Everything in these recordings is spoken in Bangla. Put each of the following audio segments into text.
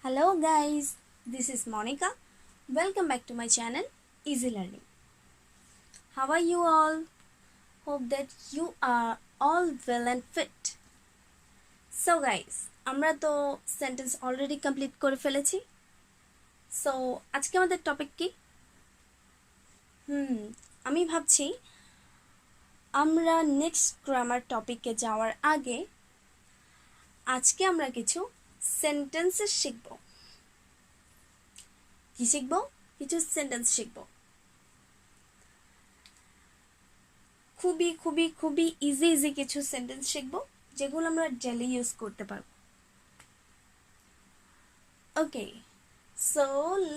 Hello guys, this is Monica. Welcome back to my channel Easy Learning. How are you all? Hope that you are all well and fit. So guys, আমরা তো সেন্টেন্স অলরেডি কমপ্লিট করে ফেলেছি। সো আজকে আমাদের টপিক কি? আমি ভাবছি আমরা নেক্সট গ্রামার টপিকে যাওয়ার আগে আজকে আমরা কিছু সেন্টেন্সেস শিখব। কি শিখব? কিছু সেন্টেন্স শিখব। খুবই খুবই খুবই ইজি কিছু সেন্টেন্স শিখব যেগুলো আমরা ডেইলি ইউজ করতে পারব। Okay, so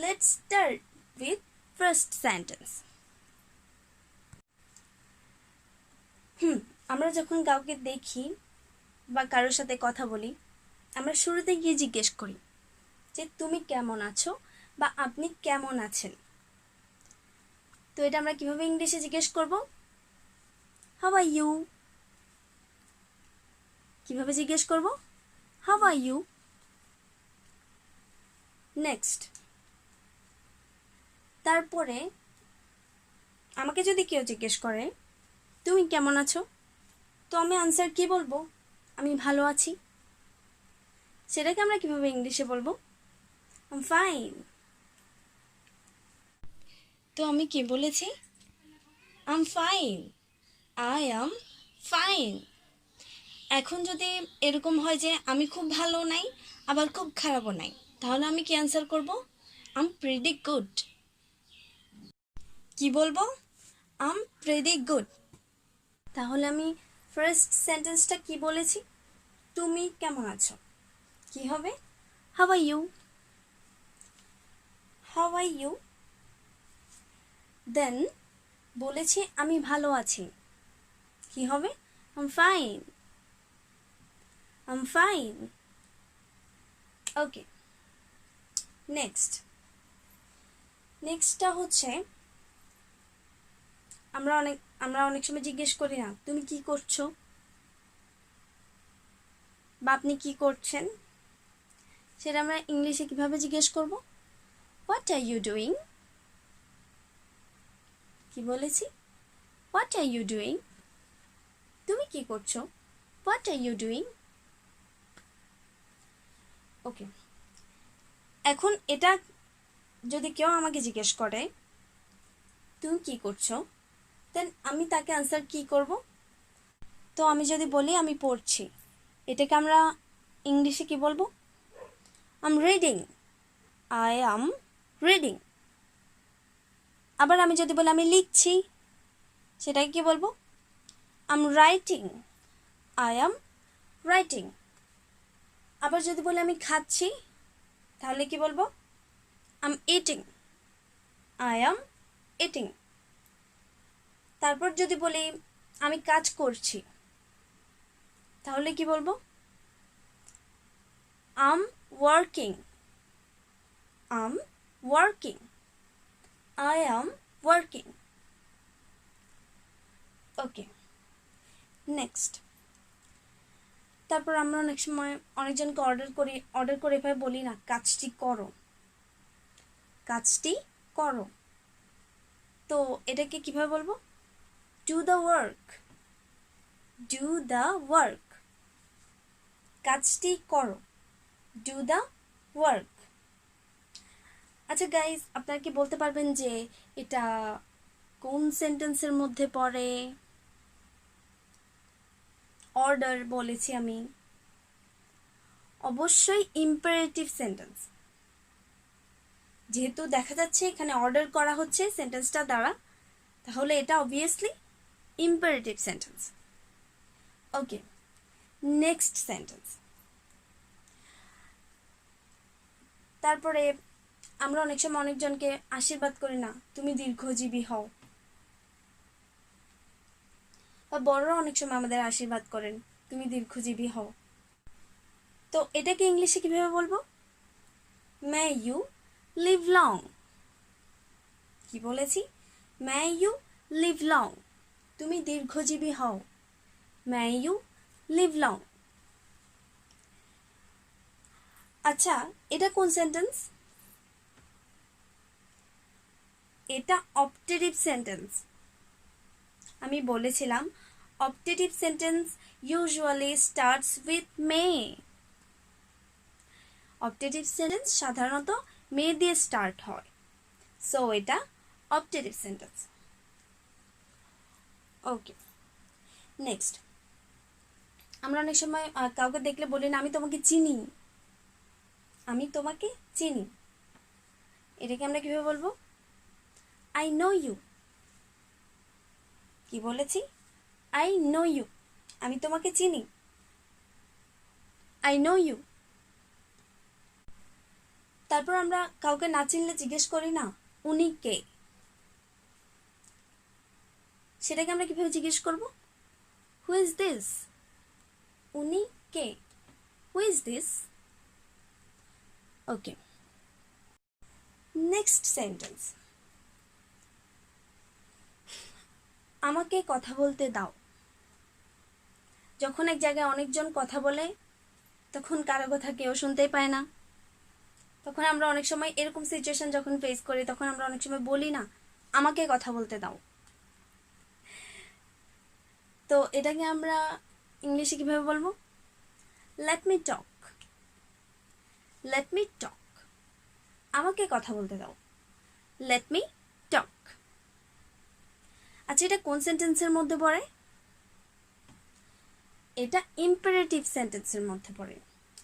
let's start with first sentence. আমরা যখন কাউকে দেখি বা কারোর সাথে কথা বলি, আমরা শুরুতে গিয়ে জিজ্ঞেস করি যে তুমি কেমন আছো বা আপনি কেমন আছেন। তো এটা আমরা কিভাবে ইংলিশে জিজ্ঞেস করব? How are you? কিভাবে জিজ্ঞেস করব? How are you? নেক্সট, তারপরে আমাকে যদি কেউ জিজ্ঞেস করে তুমি কেমন আছো, তো আমি আনসার কি বলবো? আমি ভালো আছি। সেটাকে আমরা কিভাবে ইংলিশে বলবো? I am fine. তো আমি কি বলেছি? I am fine. I am fine. এখন যদি এরকম হয় যে আমি খুব ভালো নাই আবার খুব খারাপও নাই, তাহলে আমি কি অ্যান্সার করব? I am pretty good. কি বলবো? I am pretty good. তাহলে আমি ফার্স্ট সেন্টেন্সটা কি বলেছি? তুমি কেমন আছো? কি হবে? How are you? How are you? Then বলেছি আমি ভালো আছি। কি হবে? I am fine. I am fine. Okay, নেক্সটটা হচ্ছে আমরা অনেক সময় জিজ্ঞেস করি না তুমি কি করছো বা আপনি কি করছেন। সেটা আমরা ইংলিশে কিভাবে জিজ্ঞেস করব? What are you doing? কি বলেছি? What are you doing? তুমি কি করছো? What are you doing? Okay, এখন এটা যদি কেউ আমাকে জিজ্ঞেস করে তুমি কি করছো, দেন আমি তাকে আনসার কি করব? তো আমি যদি বলি আমি পড়ছি, এটাকে আমরা ইংলিশে কি বলবো? I am reading. I am reading. আবার আমি যদি বলি আমি লিখছি, সেটাকে কি বলবো? I am writing. I am writing. আবার যদি বলি আমি খাচ্ছি, তাহলে কি বলবো? I am eating. I am eating. তারপর যদি বলি আমি কাজ করছি, তাহলে কি বলবো? I am working. I am working. I am working. Okay, next, তারপর আমরা অনেক সময় অনেকজনকে অর্ডার করে এভাবে বলি না কাজটি করো, কাজটি করো। তো এটাকে কিভাবে বলবো? Do the work. Do the work. কাজটি করো। Do the work. আচ্ছা গাইজ, আপনারা কি বলতে পারবেন যে এটা কোন সেন্টেন্সের মধ্যে পড়ে? অর্ডার বলেছি আমি, অবশ্যই ইম্পারেটিভ সেন্টেন্স। যেহেতু দেখা যাচ্ছে এখানে অর্ডার করা হচ্ছে সেন্টেন্সটা দ্বারা, তাহলে এটা অবভিয়াসলি ইম্পারেটিভ সেন্টেন্স। ওকে, নেক্সট সেন্টেন্স। তারপরে আমরা অনেক সময় অনেকজনকে আশীর্বাদ করি না তুমি দীর্ঘজীবী হও, বা বড়রা অনেক সময় আমাদের আশীর্বাদ করেন তুমি দীর্ঘজীবী হও। তো এটাকে ইংলিশে কিভাবে বলবো? May you live long. কি বলেছি? May you live long. তুমি দীর্ঘজীবী হও। May you live long. আচ্ছা, এটা কোন সেন্টেন্স? এটা অপটেটিভ সেন্টেন্স। আমি বলেছিলাম optative sentence usually starts with may. Optative sentence সাধারণত মে দিয়ে স্টার্ট হয়, সো এটা অপটেটিভ সেন্টেন্স। ওকে, নেক্সট, আমরা অনেক সময় কাউকে দেখলে বলি না আমি তোমাকে চিনি, আমি তোমাকে চিনি। এটাকে আমরা কিভাবে বলবো? I know you. কি বলেছি? আই নো ইউ, আমি তোমাকে চিনি। I know you. তারপর আমরা কাউকে না চিনলে জিজ্ঞেস করি না উনি কে, সেটাকে আমরা কিভাবে জিজ্ঞেস করব? Who is this? উনি কে? Who is this? Okay, next sentence, আমাকে কথা বলতে দাও। যখন এক জায়গায় অনেকজন কথা বলে তখন কারো কথা কেউ শুনতেই পায় না, তখন আমরা অনেক সময় এরকম সিচুয়েশন যখন ফেস করি তখন আমরা অনেক সময় বলি না আমাকে কথা বলতে দাও। তো এটাকে আমরা ইংলিশে কিভাবে বলবো? লেট মি টক। লেট মি টক, আমাকে কথা বলতে দাও। লেট মি টক। আচ্ছা, এটা কোন সেন্টেন্সের মধ্যে পড়ে? এটা ইম্পারেটিভ সেন্টেন্সের মধ্যে পড়ে।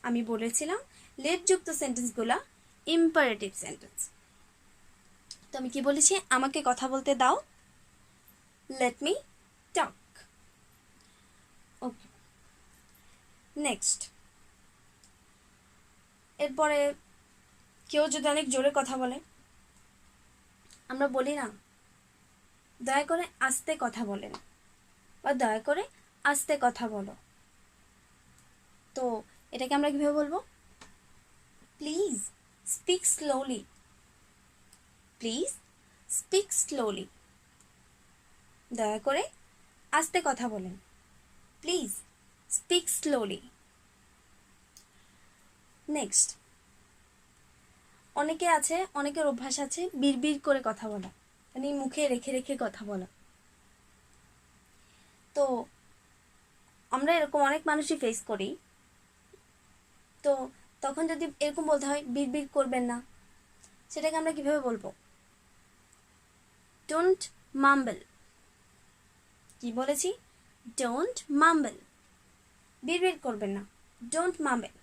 আমি বলেছিলাম লেট যুক্ত সেন্টেন্সগুলা ইম্পারেটিভ সেন্টেন্স। তো আমি কি বলেছি? আমাকে কথা বলতে দাও, লেট মি টক। ওকে, নেক্সট, এরপরে কেউ যদি অনেক জোরে কথা বলে আমরা বলি না দয়া করে আস্তে কথা বলেন বা দয়া করে আস্তে কথা বলো। তো এটাকে আমরা কিভাবে বলবো? Please speak slowly. Please speak slowly, দয়া করে আস্তে কথা বলেন। Please speak slowly. নেক্সট, অনেকের অভ্যাস আছে বিড়বিড় করে কথা বলা, মানে মুখে রেখে রেখে কথা বলা। তো আমরা এরকম অনেক মানুষই ফেস করি। তো তখন যদি এরকম বলতে হয় বিড়বিড় করবেন না, সেটাকে আমরা কিভাবে বলবো? ডোন্ট মাম্বল। কি বলেছি? ডোন্ট মাম্বল, বিড়বিড় করবেন না, ডোন্ট মাম্বল।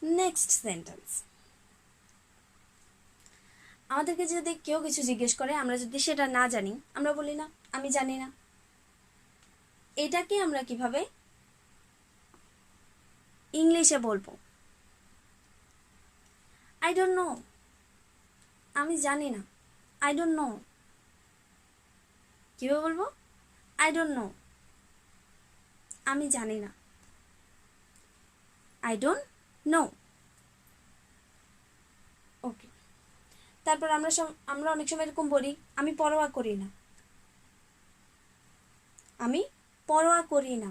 নেক্সট সেন্টেন্স, আমাদেরকে যদি কেউ কিছু জিজ্ঞেস করে আমরা যদি সেটা না জানি আমরা বলি না আমি জানি না। এটাকে আমরা কিভাবে ইংলিশে বলবো? আই ডোন্ট নো, আমি জানি না। আই ডোন্ট নো, কিভাবে বলবো? আই ডোন্ট নো, আমি জানি না। I don't know. ওকে, তারপর আমরা অনেক সময় এরকম বলি আমি পরোয়া করি না। আমি পরোয়া করি না,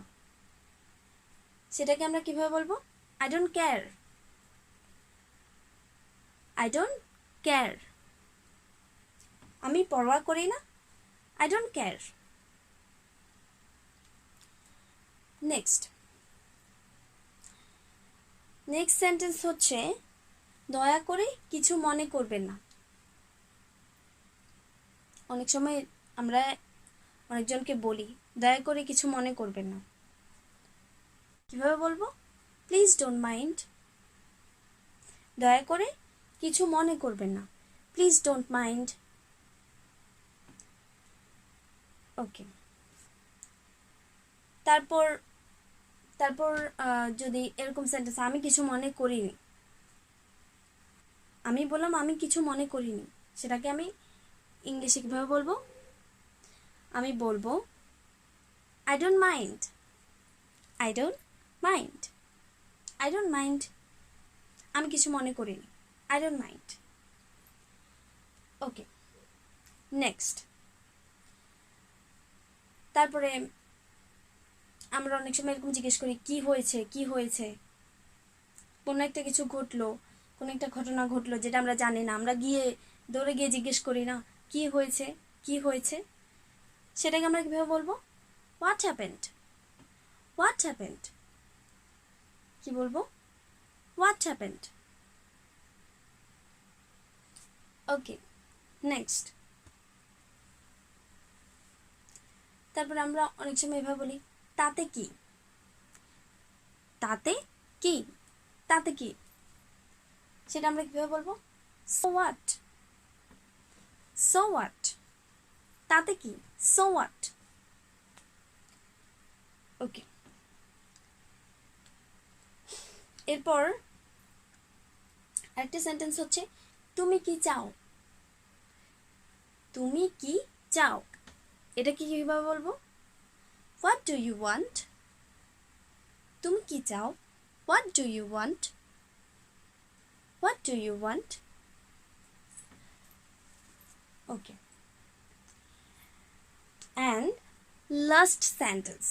সেটাকে আমরা কিভাবে বলবো? I don't care. I don't care, আমি পরোয়া করি না, I don't care. Next sentence হচ্ছে দয়া করে কিছু মনে করবেন না। অনেক সময় আমরা অনেকজনকে বলি দয়া করে কিছু মনে করবেন না, কিভাবে বলবো? Please don't mind. দয়া করে কিছু মনে করবেন না, প্লিজ ডোন্ট মাইন্ড। ওকে, তারপর তারপর যদি এরকম সেন্টেন্স আমি কিছু মনে করিনি, আমি বললাম আমি কিছু মনে করিনি, সেটাকে আমি ইংলিশে কিভাবে বলবো? আমি বলবো I don't mind. I don't mind. I don't mind, আমি কিছু মনে করিনি, I don't mind. Okay, next, তারপরে আমরা অনেক সময় এরকম জিজ্ঞেস করি কি হয়েছে কি হয়েছে, কোনো একটা কিছু ঘটলো, কোনো একটা ঘটনা ঘটলো যেটা আমরা জানি না, আমরা দৌড়ে গিয়ে জিজ্ঞেস করি না কি হয়েছে, কি হয়েছে, সেটাকে আমরা কীভাবে বলবো? What happened. হোয়াট হ্যাপেন্ড, কি বলবো? What happened. Okay, next. তারপর আমরা অনেক সময় এভাবে বলি তাতে কি। তাতে কি, তাতে কি, সেটা আমরা কীভাবে বলবো? So what. সো হোয়াট, তাতে কি, সো হোয়াট। ওকে, এরপর আরেকটা সেন্টেন্স হচ্ছে তুমি কি চাও। তুমি কি চাও, এটা কি কিভাবে বলবো? What do you want. তুমি কি চাও, what do you want. What do you want. Okay, and last sentence.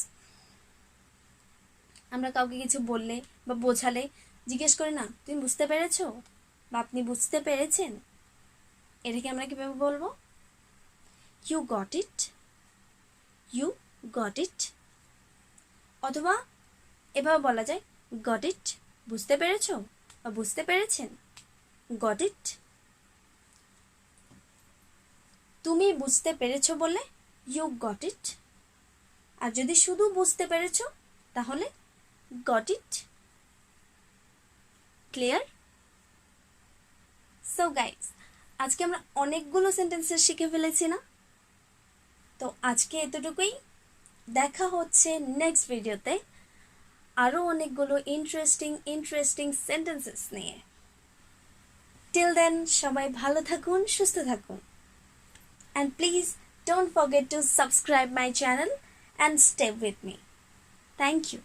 আমরা কাউকে কিছু বললে বা বোঝালে জিজ্ঞেস করি না তুমি বুঝতে পেরেছো বা আপনি বুঝতে পেরেছেন, এটাকে আমরা কিভাবে বলবো? You got it. You got it. অথবা এভাবে বলা যায় গট ইট, বুঝতে পেরেছো বা বুঝতে পেরেছেন, গট ইট। তুমি বুঝতে পেরেছো বলে ইউ গট ইট, আর যদি শুধু বুঝতে পেরেছো তাহলে got it. Clear? So guys, আজকে আমরা অনেকগুলো সেন্টেন্সেস শিখে ফেলেছি না? তো আজকে এতটুকুই। দেখা হচ্ছে নেক্সট ভিডিওতে আরও অনেকগুলো ইন্টারেস্টিং সেন্টেন্সেস নিয়ে। টিল দেন সবাই ভালো থাকুন, সুস্থ থাকুন, and please don't forget to subscribe my channel and stay with me. Thank you.